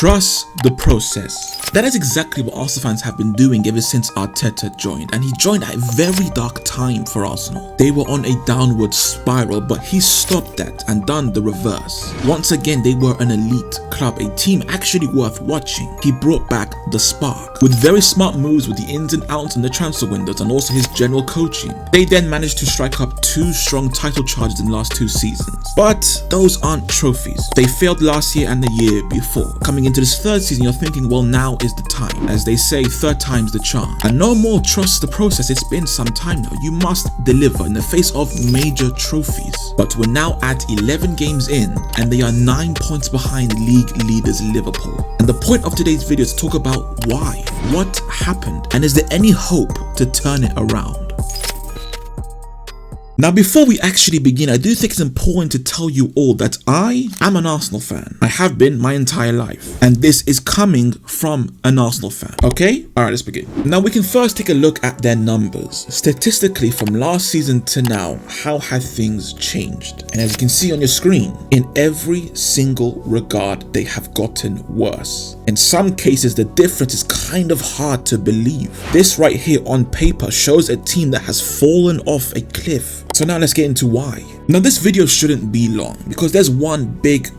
Trust the process. That is exactly what Arsenal fans have been doing ever since Arteta joined, and he joined at a very dark time for Arsenal. They were on a downward spiral, but he stopped that and done the reverse. Once again, they were an elite club, a team actually worth watching. He brought back the spark. With very smart moves with the ins and outs in the transfer windows and also his general coaching, they then managed to strike up 2 strong title charges in the last 2 seasons. But those aren't trophies. They failed last year and the year before. Coming into this 3rd season, you're thinking, well, now is the time. As they say, 3rd time's the charm. And no more trust the process. It's been some time now. You must deliver in the face of major trophies. But we're now at 11 games in, and they are 9 points behind league leaders Liverpool. And the point of today's video is to talk about why, what happened, and is there any hope to turn it around? Now, before we actually begin, I do think it's important to tell you all that I am an Arsenal fan. I have been my entire life. And this is coming from an Arsenal fan, okay? Alright, let's begin. Now, we can first take a look at their numbers. Statistically, from last season to now, how have things changed? And as you can see on your screen, in every single regard, they have gotten worse. In some cases, the difference is kind of hard to believe. This right here on paper shows a team that has fallen off a cliff. So now let's get into why. Now, this video shouldn't be long because there's one big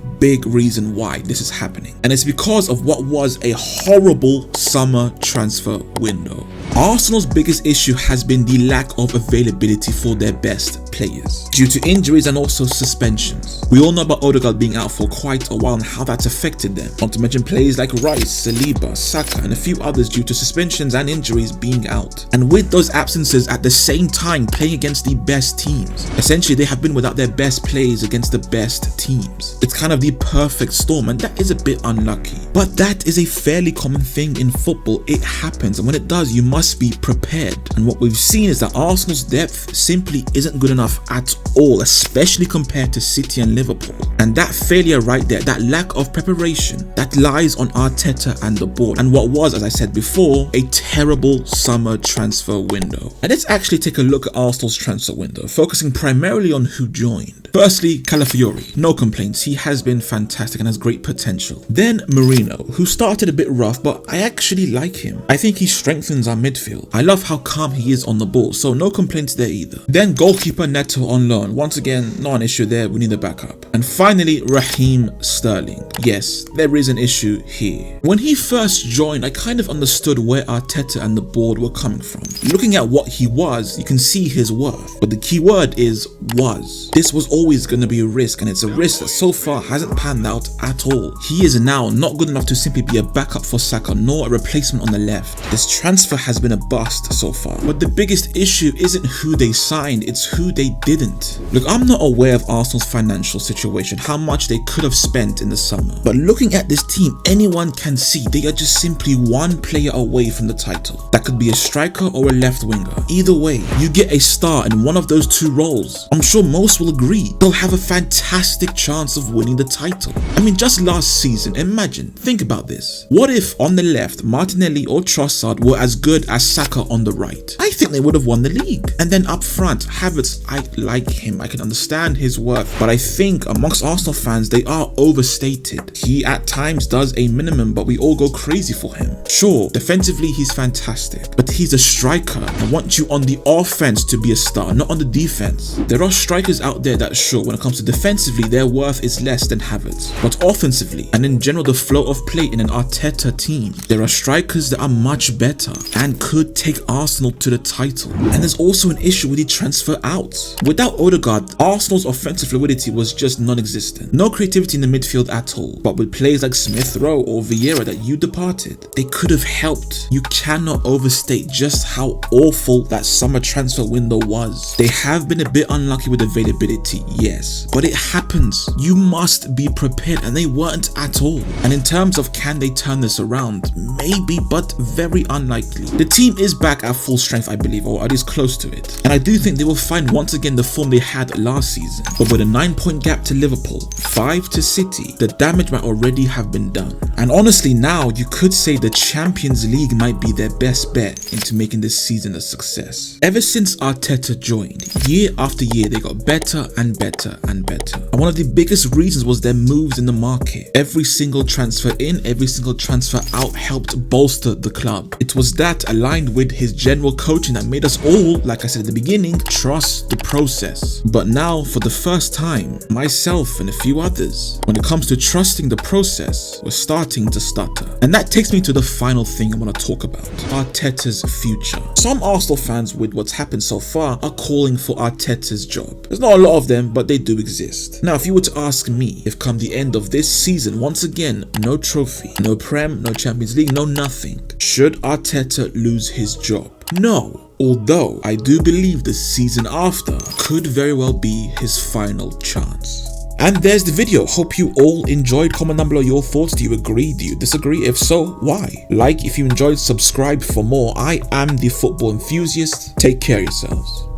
reason why this is happening, and it's because of what was a horrible summer transfer window. Arsenal's biggest issue has been the lack of availability for their best players due to injuries and also suspensions. We all know about Odegaard being out for quite a while and how that's affected them, not to mention players like Rice, Saliba, Saka and a few others due to suspensions and injuries being out. And with those absences at the same time playing against the best teams, essentially they have been without their best players against the best teams. It's kind of the perfect storm, and that is a bit unlucky. But that is a fairly common thing in football. It happens, and when it does, you must be prepared. And what we've seen is that Arsenal's depth simply isn't good enough at all, especially compared to City and Liverpool. And that failure right there, that lack of preparation, that lies on Arteta and the board, and what was, as I said before, a terrible summer transfer window. And let's actually take a look at Arsenal's transfer window, focusing primarily on who joined. Firstly, Calafiori, no complaints, he has been fantastic and has great potential. Then Marino, who started a bit rough, but I actually like him. I think he strengthens our midfield. I love how calm he is on the ball, so no complaints there either. Then goalkeeper Neto on loan. Once again, not an issue there, we need a backup. And finally, Raheem Sterling. Yes, there is an issue here. When he first joined, I kind of understood where Arteta and the board were coming from. Looking at what he was, you can see his worth. But the key word is was. This was always going to be a risk, and it's a risk that so far hasn't panned out at all. He is now not good enough to simply be a backup for Saka, nor a replacement on the left. This transfer has been a bust so far. But the biggest issue isn't who they signed, it's who they didn't. Look, I'm not aware of Arsenal's financial situation, how much they could have spent in the summer. But looking at this team, anyone can see they are just simply one player away from the title. That could be a striker or a left winger. Either way, you get a star in one of those 2 roles. I'm sure most will agree they'll have a fantastic chance of winning the title. I mean, just last season, imagine, think about this. What if on the left, Martinelli or Trossard were as good as Saka on the right? I think they would have won the league. And then up front, Havertz, I like him, I can understand his worth, but I think amongst Arsenal fans, they are overstated. He at times does a minimum, but we all go crazy for him. Sure, defensively he's fantastic, but he's a striker. I want you on the offense to be a star, not on the defense. There are strikers out there that sure, when it comes to defensively, their worth is less than Havertz. But offensively, and in general the flow of play in an Arteta team, there are strikers that are much better and could take Arsenal to the title. And there's also an issue with the transfer outs. Without Odegaard, Arsenal's offensive fluidity was just non-existent. No creativity in the midfield at all. But with players like Smith Rowe or Vieira that you departed, they could have helped. You cannot overstate just how awful that summer transfer window was. They have been a bit unlucky with availability, yes, but it happens. You must be prepared, and they weren't at all. And in terms of can they turn this around, maybe, but very unlikely. The team is back at full strength, I believe, or at least close to it, and I do think they will find once again the form they had last season. But with a 9-point gap back to Liverpool, 5 to City, the damage might already have been done. And honestly now, you could say the Champions League might be their best bet into making this season a success. Ever since Arteta joined, year after year they got better and better and better. And one of the biggest reasons was their moves in the market. Every single transfer in, every single transfer out helped bolster the club. It was that aligned with his general coaching that made us all, like I said at the beginning, trust the process. But now, for the first time, myself and a few others, when it comes to trusting the process, we're starting to stutter. And that takes me to the final thing I want to talk about: Arteta's future. Some Arsenal fans, with what's happened so far, are calling for Arteta's job. There's not a lot of them, but they do exist. Now, if you were to ask me, if come the end of this season, once again, no trophy, no Prem, no Champions League, no nothing, should Arteta lose his job? No. Although I do believe the season after could very well be his final chance. And there's the video. Hope you all enjoyed. Comment down below your thoughts. Do you agree? Do you disagree? If so, why? Like if you enjoyed, subscribe for more. I am the Football Enthusiast. Take care of yourselves.